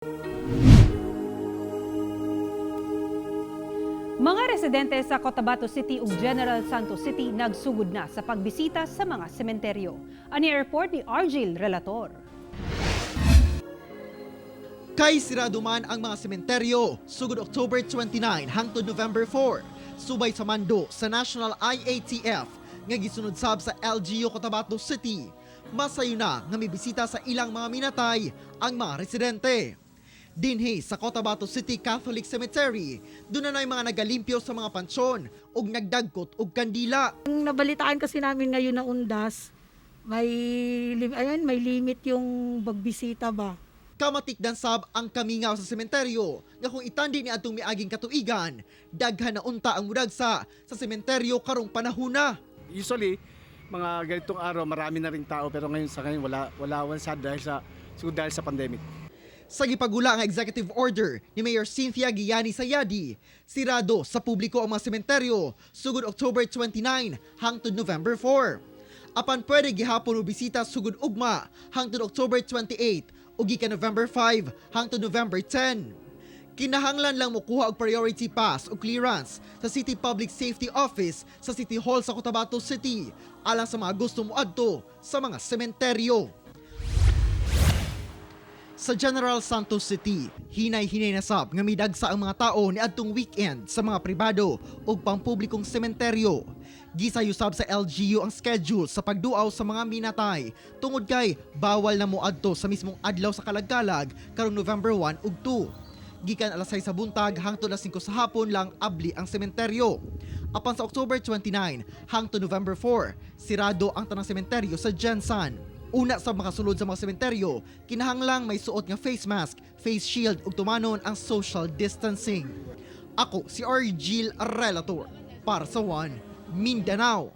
Mga residente sa Cotabato City ug General Santos City nagsugod na sa pagbisita sa mga sementeryo. Ani report ni Argil Relator. Kay sirado man ang mga sementeryo sugod October 29 hangtod November 4. Subay sa mando sa National IATF nga gisunod sab sa LGU Cotabato City. Masayo na nga mibisita sa ilang mga minatay ang mga residente. Dinhi sa Cotabato City Catholic Cemetery, doon na mga nagalimpyo sa mga pansyon ug nagdagkot og kandila. Ang nabalitaan kasi namin ngayon na undas, may limit yung bagbisita ba. Kamatikdan sab ang kamingaw sa sementeryo nga kung itandi ni adtong miaging katuigan, daghan na unta ang mudagsa sa sementeryo karong panahona. Usually, mga ganitong araw marami na ring tao pero ngayon wala sad dahil sa pandemic. Sa gipagula ang executive order ni Mayor Cynthia Guiani Sayadi, sirado sa publiko ang mga sementeryo sugod October 29 hangtod November 4. Apan pwede gihapon o bisita sugod ugma hangtod October 28 o gikan November 5 hangtod November 10. Kinahanglan lang mokuha og priority pass o clearance sa City Public Safety Office sa City Hall sa Cotabato City alang sa mga gusto moadto sa mga sementeryo. Sa General Santos City, hinay-hinay na sab nga midagsa ang mga tao ni adtong weekend sa mga pribado ug pampublikong sementeryo. Gisayo sab sa LGU ang schedule sa pagduaw sa mga minatay tungod kay bawal na moadto sa mismong adlaw sa Kalag-kalag karong November 1 ug 2. Gikan alas 6 sa buntag hangtod alas 5 sa hapon lang abli ang sementeryo. Apan sa October 29 hangtod November 4, sirado ang tanang sementeryo sa Gensan. Una sa makasulod sa mga sementeryo, kinahanglang may suot nga face mask, face shield ug tumanon ang social distancing. Ako si Argil Relator para sa One Mindanao.